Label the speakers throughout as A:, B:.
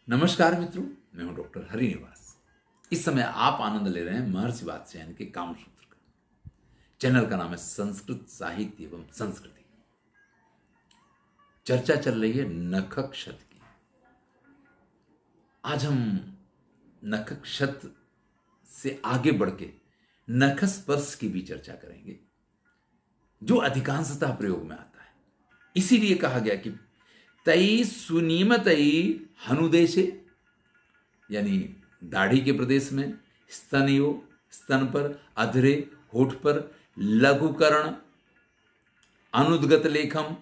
A: नमस्कार मित्रों, मैं हूं डॉक्टर हरिनिवास। इस समय आप आनंद ले रहे हैं महर्षि वात्स्यायन के कामसूत्र का। चैनल का नाम है संस्कृत साहित्य एवं संस्कृति। चर्चा चल रही है नखक्षत की। आज हम नखक्षत से आगे बढ़ के नखस्पर्श की भी चर्चा करेंगे, जो अधिकांशतः प्रयोग में आता है। इसीलिए कहा गया कि तई सुनियमतई हनुदेशे, यानी दाढ़ी के प्रदेश में, स्तनयो, स्तन पर, अधरे, होठ पर, लघुकर्ण, अनुद्गत लेखम,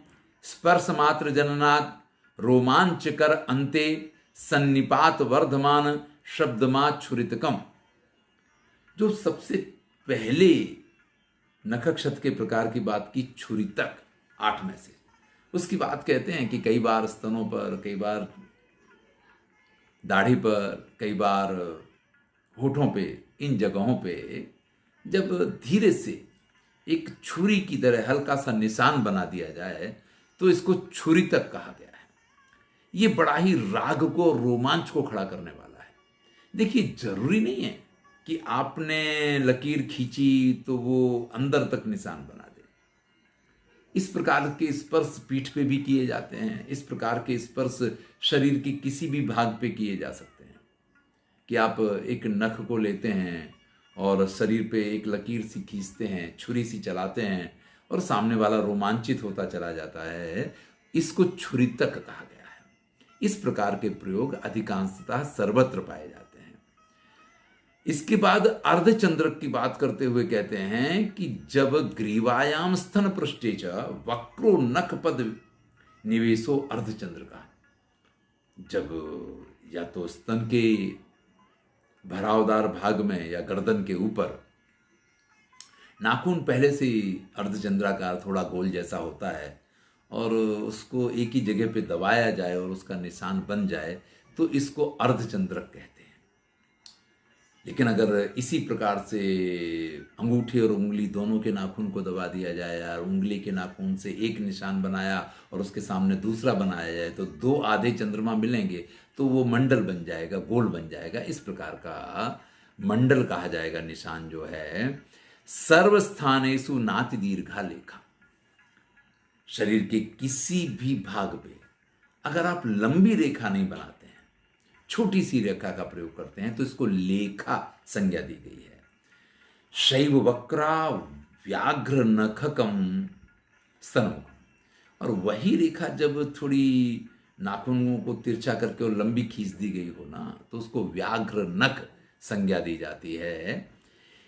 A: स्पर्श मात्र जननात्, रोमांचकर अंते, सन्निपात वर्धमान, शब्दमाच्छुरितकम। जो सबसे पहले नखक्षत के प्रकार की बात की, छुरी तक, 8 में से उसकी बात कहते हैं कि कई बार स्तनों पर, कई बार दाढ़ी पर, कई बार होठों पे, इन जगहों पे जब धीरे से एक छुरी की तरह हल्का सा निशान बना दिया जाए तो इसको छुरी तक कहा गया है। ये बड़ा ही राग को, रोमांच को खड़ा करने वाला है। देखिए, जरूरी नहीं है कि आपने लकीर खींची तो वो अंदर तक निशान बना दे। इस प्रकार के स्पर्श पीठ पे भी किए जाते हैं। इस प्रकार के स्पर्श शरीर के किसी भी भाग पे किए जा सकते हैं कि आप एक नख को लेते हैं और शरीर पे एक लकीर सी खींचते हैं, छुरी सी चलाते हैं और सामने वाला रोमांचित होता चला जाता है। इसको छुरी तक कहा गया है। इस प्रकार के प्रयोग अधिकांशतः सर्वत्र पाए जाते हैं। इसके बाद अर्धचंद्रक की बात करते हुए कहते हैं कि जब ग्रीवायाम स्तन पृष्ठे च वक्रो नख पद निवेशो अर्धचंद्र का, जब या तो स्तन के भरावदार भाग में या गर्दन के ऊपर नाखून पहले से ही अर्धचंद्राकार, थोड़ा गोल जैसा होता है, और उसको एक ही जगह पे दबाया जाए और उसका निशान बन जाए तो इसको अर्धचंद्रक कहते हैं। लेकिन अगर इसी प्रकार से अंगूठे और उंगली दोनों के नाखून को दबा दिया जाए, या उंगली के नाखून से एक निशान बनाया और उसके सामने दूसरा बनाया जाए तो 2 आधे चंद्रमा मिलेंगे तो वो मंडल बन जाएगा, गोल बन जाएगा। इस प्रकार का मंडल कहा जाएगा निशान जो है। सर्वस्थानेषु नाति दीर्घा लेखा, शरीर के किसी भी भाग पे अगर आप लंबी रेखा नहीं बनाते हैं, छोटी सी रेखा का प्रयोग करते हैं तो इसको लेखा संज्ञा दी गई है। शैव वक्रा व्याघ्र नखकम स्तनमुखम, और वही रेखा जब थोड़ी नाखूनों को तिरछा करके और लंबी खींच दी गई हो ना, तो उसको व्याघ्र नख संज्ञा दी जाती है।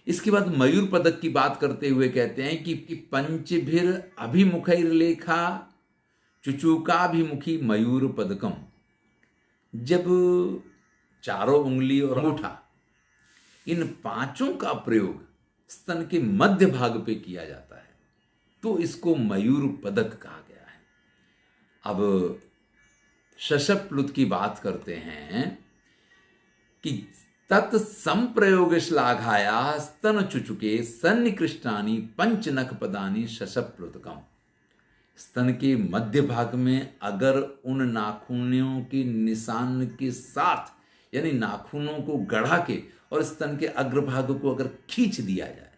A: इसके बाद मयूर पदक की बात करते हुए कहते हैं कि पंचभिर अभिमुखैर लेखा चुचुकाभिमुखी मयूर पदकम, जब चारों उंगली और अंगूठा, इन 5 का प्रयोग स्तन के मध्य भाग पे किया जाता है तो इसको मयूर पदक कहा गया है। अब शशप्लुत की बात करते हैं कि तत् संप्रयोग श्लाघाया स्तन चुचुके सन्निकृष्टानि पंचनख पदानि शशप्लुतकम, स्तन के मध्य भाग में अगर उन नाखूनों के निशान के साथ, यानी नाखूनों को गढ़ा के और स्तन के अग्रभाग को अगर खींच दिया जाए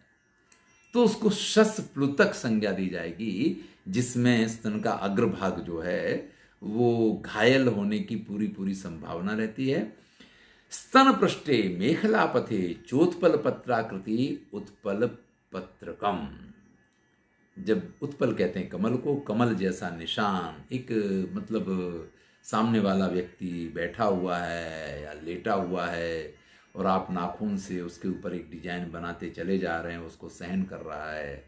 A: तो उसको शशप्लुतक संज्ञा दी जाएगी, जिसमें स्तन का अग्रभाग जो है वो घायल होने की पूरी संभावना रहती है। स्तन पृष्ठे मेखला पथे चोत्पल पत्राकृति उत्पल पत्रकम, जब उत्पल कहते हैं कमल को, कमल जैसा निशान, एक मतलब सामने वाला व्यक्ति बैठा हुआ है या लेटा हुआ है और आप नाखून से उसके ऊपर एक डिजाइन बनाते चले जा रहे हैं, उसको सहन कर रहा है।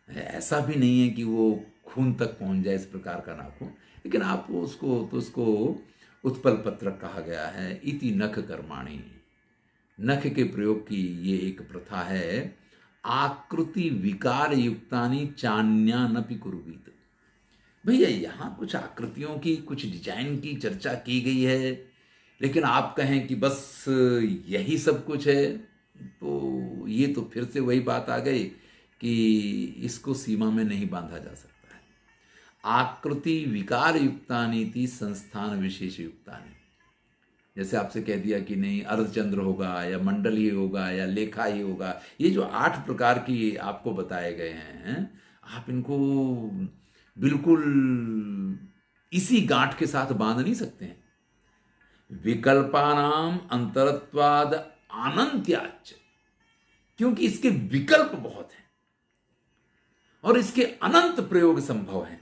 A: ऐसा भी नहीं है कि वो खून तक पहुंच जाए इस प्रकार का नाखून, लेकिन आप उसको उत्पल पत्रक कहा गया है। इति नख कर्माणि, नख के प्रयोग की ये एक प्रथा है। आकृति विकार युक्तानि चान्यानपि कुर्वीत, भैया यहाँ कुछ आकृतियों की, कुछ डिजाइन की चर्चा की गई है, लेकिन आप कहें कि बस यही सब कुछ है, तो ये तो फिर से वही बात आ गई कि इसको सीमा में नहीं बांधा जा सकता है। आकृति विकार युक्तानि संस्थान विशेष युक्तानि, जैसे आपसे कह दिया कि नहीं अर्धचंद्र होगा या मंडल ही होगा या लेखा ही होगा, ये जो 8 प्रकार की आपको बताए गए हैं, आप इनको बिल्कुल इसी गांठ के साथ बांध नहीं सकते हैं। विकल्पानाम अंतरत्वाद अनंत्याच, क्योंकि इसके विकल्प बहुत हैं और इसके अनंत प्रयोग संभव हैं।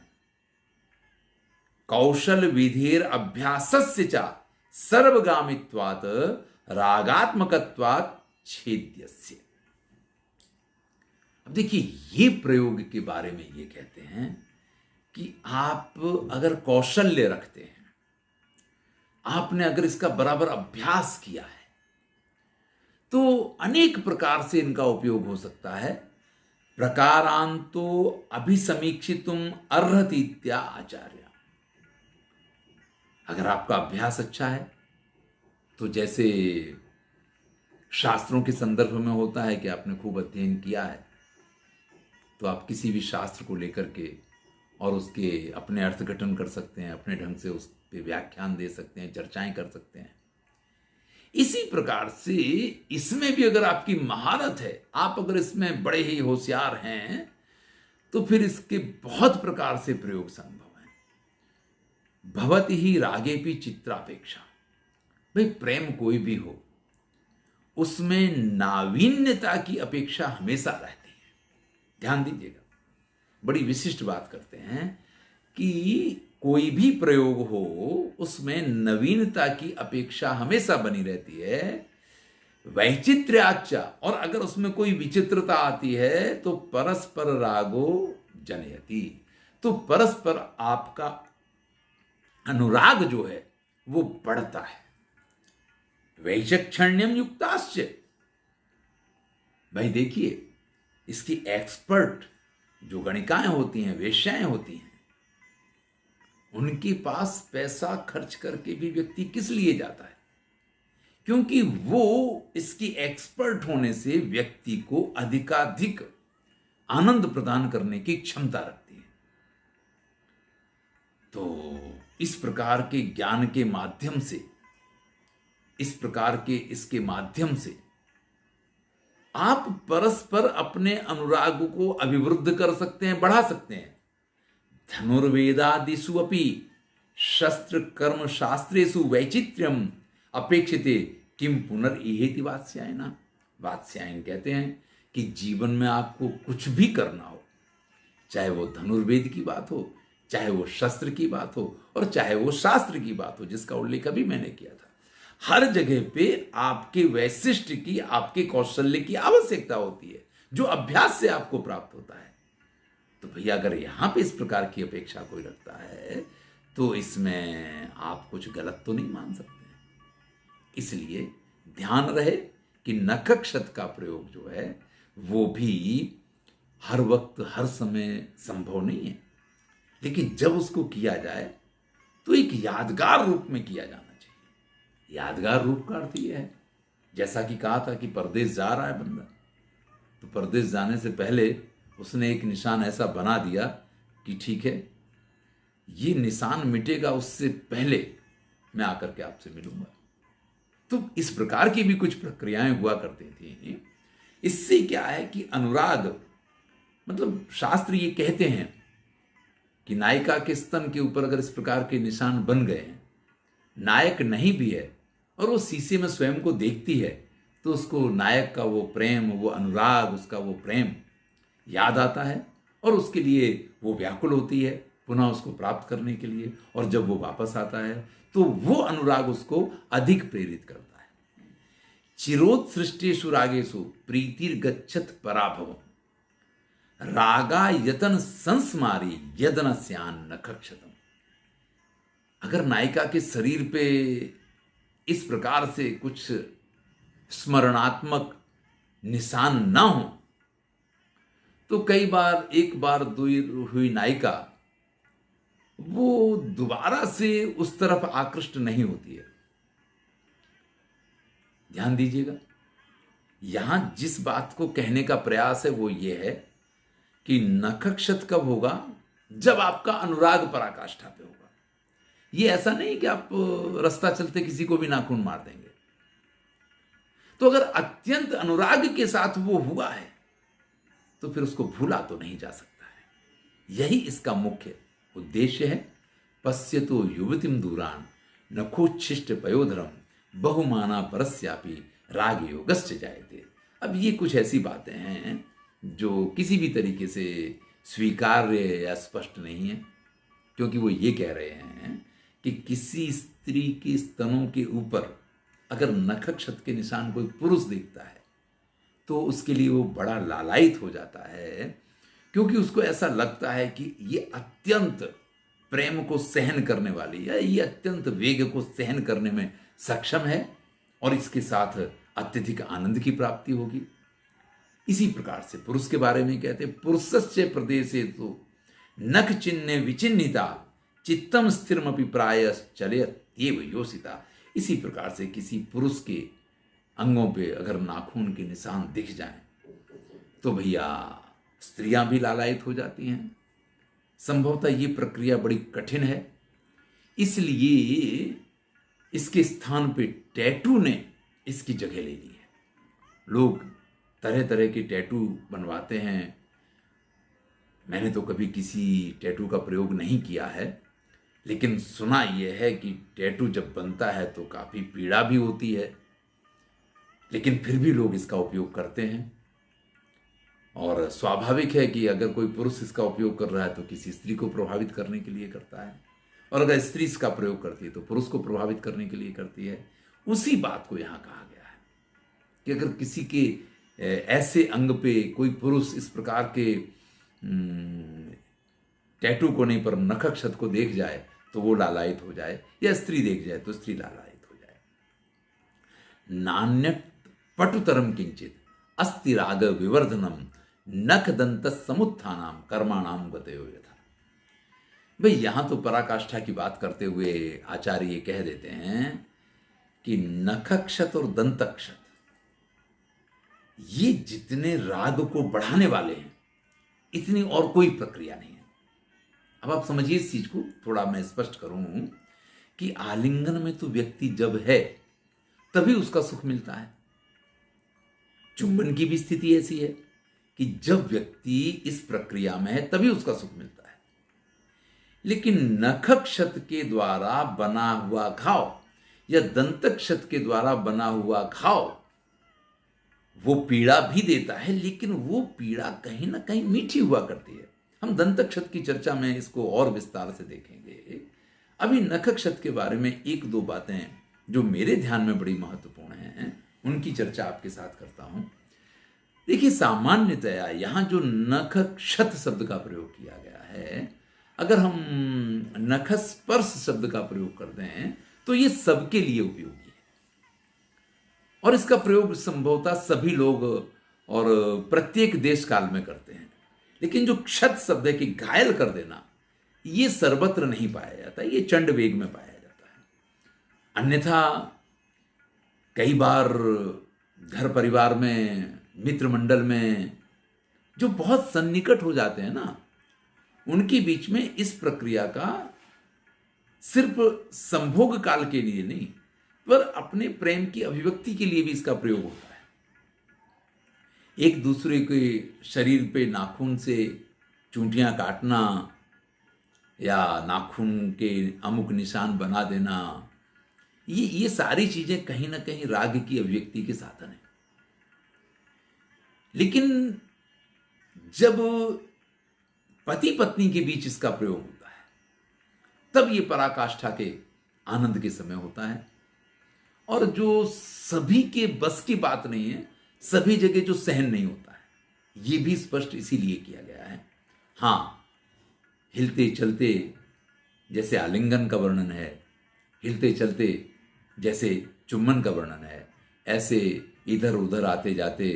A: कौशल विधिर अभ्यासस्य च सर्वगामित्वात् रागात्मकत्वात् छेद्यस्य। अब देखिए, ये प्रयोग के बारे में ये कहते हैं कि आप अगर कौशल्य रखते हैं, आपने अगर इसका बराबर अभ्यास किया है, तो अनेक प्रकार से इनका उपयोग हो सकता है। प्रकारांतो अभिसमीक्षितुम अर्हति इत्या आचार्य। अगर आपका अभ्यास अच्छा है तो जैसे शास्त्रों के संदर्भ में होता है कि आपने खूब अध्ययन किया है, तो आप किसी भी शास्त्र को लेकर के और उसके अपने अर्थघटन कर सकते हैं, अपने ढंग से उस पे व्याख्यान दे सकते हैं, चर्चाएं कर सकते हैं। इसी प्रकार से इसमें भी अगर आपकी महारत है, आप अगर इसमें बड़े ही होशियार हैं, तो फिर इसके बहुत प्रकार से प्रयोग संभव है। भवति ही रागे भी चित्रापेक्षा। भाई, प्रेम कोई भी हो, उसमें नावीन्यता की अपेक्षा हमेशा रहती है। ध्यान दीजिएगा, बड़ी विशिष्ट बात करते हैं कि कोई भी प्रयोग हो, उसमें नवीनता की अपेक्षा हमेशा बनी रहती है। वैचित्र्याच्च, और अगर उसमें कोई विचित्रता आती है तो परस्पर रागो जनयति, तो परस्पर आपका अनुराग जो है वो बढ़ता है। वैचक्षण्यम युक्ताश्च। भाई देखिए, इसकी एक्सपर्ट जो गणिकाएं होती हैं, वेश्याएं होती हैं, उनके पास पैसा खर्च करके भी व्यक्ति किस लिए जाता है? क्योंकि वो इसकी एक्सपर्ट होने से व्यक्ति को अधिकाधिक आनंद प्रदान करने की क्षमता रखती है। तो इस प्रकार के ज्ञान के माध्यम से, इस प्रकार के इसके माध्यम से आप परस्पर अपने अनुराग को अभिवृद्ध कर सकते हैं, बढ़ा सकते हैं। धनुर्वेदादिषु अपि शस्त्र कर्म शास्त्रेषु वैचित्र्यम अपेक्षिते किम पुनर्इहेति वात्स्यायन। वात्स्यायन कहते हैं कि जीवन में आपको कुछ भी करना हो, चाहे वो धनुर्वेद की बात हो, चाहे वो शस्त्र की बात हो, और चाहे वो शास्त्र की बात हो, जिसका उल्लेख अभी मैंने किया था, हर जगह पे आपके वैशिष्ट की, आपके कौशल्य की आवश्यकता होती है, जो अभ्यास से आपको प्राप्त होता है। तो भैया, अगर यहां पे इस प्रकार की अपेक्षा कोई रखता है, तो इसमें आप कुछ गलत तो नहीं मान सकते। इसलिए ध्यान रहे कि नखक्षत का प्रयोग जो है वो भी हर वक्त हर समय संभव नहीं है, लेकिन जब उसको किया जाए तो एक यादगार रूप में किया जाना चाहिए। यादगार रूप का अर्थ यह है, जैसा कि कहा था कि परदेश जा रहा है बंदा, तो परदेश जाने से पहले उसने एक निशान ऐसा बना दिया कि ठीक है, ये निशान मिटेगा, उससे पहले मैं आकर के आपसे मिलूंगा। तो इस प्रकार की भी कुछ प्रक्रियाएं हुआ करती थी। इससे क्या है कि अनुराग, मतलब शास्त्र ये कहते हैं कि नायिका के स्तन के ऊपर अगर इस प्रकार के निशान बन गए हैं, नायक नहीं भी है और वो शीशे में स्वयं को देखती है, तो उसको नायक का वो प्रेम, वो अनुराग, उसका वो प्रेम याद आता है और उसके लिए वो व्याकुल होती है पुनः उसको प्राप्त करने के लिए। और जब वो वापस आता है तो वो अनुराग उसको अधिक प्रेरित करता है। चिरोत्सृष्टेषु रागेषु प्रीतिर्गच्छत पराभवम्, रागा यतन संस्मारी यदनस्यान नखक्षतम। अगर नायिका के शरीर पे इस प्रकार से कुछ स्मरणात्मक निशान ना हो, तो कई बार, एक बार दूर हुई नायिका वो दोबारा से उस तरफ आकृष्ट नहीं होती है। ध्यान दीजिएगा, यहां जिस बात को कहने का प्रयास है वो ये है कि नखक्षत कब होगा? जब आपका अनुराग पराकाष्ठा पे होगा। ये ऐसा नहीं कि आप रास्ता चलते किसी को भी नाखून मार देंगे। तो अगर अत्यंत अनुराग के साथ वो हुआ है तो फिर उसको भूला तो नहीं जा सकता है। यही इसका मुख्य उद्देश्य है। पश्यतो युवतिम दूरान नखोच्छिष्ट पयोधरम बहुमाना परस्यापि राग योगश्च जायते। अब ये कुछ ऐसी बातें हैं जो किसी भी तरीके से स्वीकार्य या स्पष्ट नहीं है, क्योंकि वो ये कह रहे हैं कि किसी स्त्री के स्तनों के ऊपर अगर नखक्षत के निशान कोई पुरुष देखता है तो उसके लिए वो बड़ा लालायित हो जाता है, क्योंकि उसको ऐसा लगता है कि ये अत्यंत प्रेम को सहन करने वाली या ये अत्यंत वेग को सहन करने में सक्षम है और इसके साथ अत्यधिक आनंद की प्राप्ति होगी। इसी प्रकार से पुरुष के बारे में कहते हैं, पुरुषस्य प्रदेशे तो नख चिन्ह विचिन्निता चित्तम स्थिरमपि प्राय चलेत एव योसिता। इसी प्रकार से किसी पुरुष के अंगों पे अगर नाखून के निशान दिख जाएं तो भैया स्त्रियां भी लालायित हो जाती हैं। संभवतः ये प्रक्रिया बड़ी कठिन है, इसलिए इसके स्थान पे टैटू ने इसकी जगह ले ली है। लोग तरह तरह के टैटू बनवाते हैं। मैंने तो कभी किसी टैटू का प्रयोग नहीं किया है, लेकिन सुना यह है कि टैटू जब बनता है तो काफ़ी पीड़ा भी होती है, लेकिन फिर भी लोग इसका उपयोग करते हैं। और स्वाभाविक है कि अगर कोई पुरुष इसका उपयोग कर रहा है तो किसी स्त्री को प्रभावित करने के लिए करता है, और अगर स्त्री इसका प्रयोग करती है तो पुरुष को प्रभावित करने के लिए करती है। उसी बात को यहाँ कहा गया है कि अगर किसी के ऐसे अंग पे कोई पुरुष इस प्रकार के टैटू को नहीं पर नखक्षत को देख जाए तो वो लालायित हो जाए, या स्त्री देख जाए तो स्त्री लालायित हो जाए। नान्यत पटुतरम किंचित अस्ति राग विवर्धनम नख दंत समुत्थानाम कर्माणाम गतयो यथा। भाई यहां तो पराकाष्ठा की बात करते हुए आचार्य ये कह देते हैं कि नखक्षत और दंतक्षत ये जितने राग को बढ़ाने वाले हैं इतनी और कोई प्रक्रिया नहीं है। अब आप समझिए इस चीज को, थोड़ा मैं स्पष्ट करूं कि आलिंगन में तो व्यक्ति जब है तभी उसका सुख मिलता है। चुंबन की भी स्थिति ऐसी है कि जब व्यक्ति इस प्रक्रिया में है तभी उसका सुख मिलता है। लेकिन नखक्षत के द्वारा बना हुआ घाव या दंतक्षत के द्वारा बना हुआ घाव वो पीड़ा भी देता है, लेकिन वो पीड़ा कहीं ना कहीं मीठी हुआ करती है। हम दंतक्षत की चर्चा में इसको और विस्तार से देखेंगे। अभी नखक्षत के बारे में एक दो बातें जो मेरे ध्यान में बड़ी महत्वपूर्ण हैं उनकी चर्चा आपके साथ करता हूं। देखिए, सामान्यतया यहां जो नखक्षत शब्द का प्रयोग किया गया है, अगर हम नखस्पर्श शब्द का प्रयोग करते हैं तो ये सबके लिए उपयोगी है और इसका प्रयोग संभवतः सभी लोग और प्रत्येक देश काल में करते हैं। लेकिन जो क्षत शब्द है कि घायल कर देना, ये सर्वत्र नहीं पाया जाता, ये चंड वेग में पाया जाता है। अन्यथा कई बार घर परिवार में, मित्र मंडल में जो बहुत सन्निकट हो जाते हैं ना, उनके बीच में इस प्रक्रिया का सिर्फ संभोग काल के लिए नहीं पर अपने प्रेम की अभिव्यक्ति के लिए भी इसका प्रयोग होता है। एक दूसरे के शरीर पे नाखून से चूंटियां काटना या नाखून के अमुक निशान बना देना, ये सारी चीजें कहीं ना कहीं राग की अभिव्यक्ति के साधन है। लेकिन जब पति पत्नी के बीच इसका प्रयोग होता है तब ये पराकाष्ठा के आनंद के समय होता है, और जो सभी के बस की बात नहीं है, सभी जगह जो सहन नहीं होता है, ये भी स्पष्ट इसीलिए किया गया है। हाँ, हिलते चलते जैसे आलिंगन का वर्णन है, हिलते चलते जैसे चुम्बन का वर्णन है, ऐसे इधर उधर आते जाते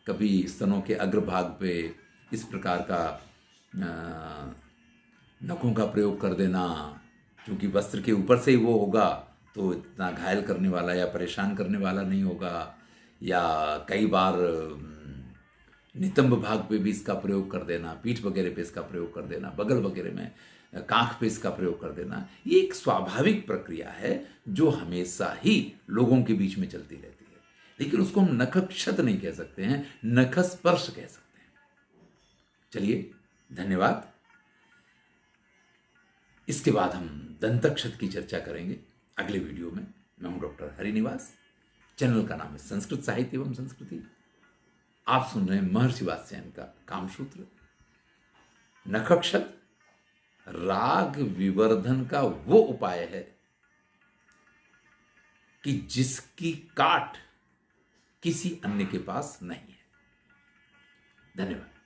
A: कभी स्तनों के अग्रभाग पे इस प्रकार का नखों का प्रयोग कर देना, क्योंकि वस्त्र के ऊपर से ही वो होगा तो इतना घायल करने वाला या परेशान करने वाला नहीं होगा। या कई बार नितंब भाग पे भी इसका प्रयोग कर देना, पीठ वगैरह पे इसका प्रयोग कर देना, बगल वगैरह में, कांख पे इसका प्रयोग कर देना, ये एक स्वाभाविक प्रक्रिया है जो हमेशा ही लोगों के बीच में चलती रहती है। लेकिन उसको हम नखक्षत नहीं कह सकते हैं, नखस्पर्श कह सकते हैं। चलिए, धन्यवाद। इसके बाद हम दंतक्षत की चर्चा करेंगे अगले वीडियो में। मैं हूं डॉक्टर हरिनिवास। चैनल का नाम है संस्कृत साहित्य एवं संस्कृति। आप सुन रहे हैं महर्षि वात्स्यायन का कामसूत्र। नखक्षत राग विवर्धन का वो उपाय है कि जिसकी काट किसी अन्य के पास नहीं है। धन्यवाद।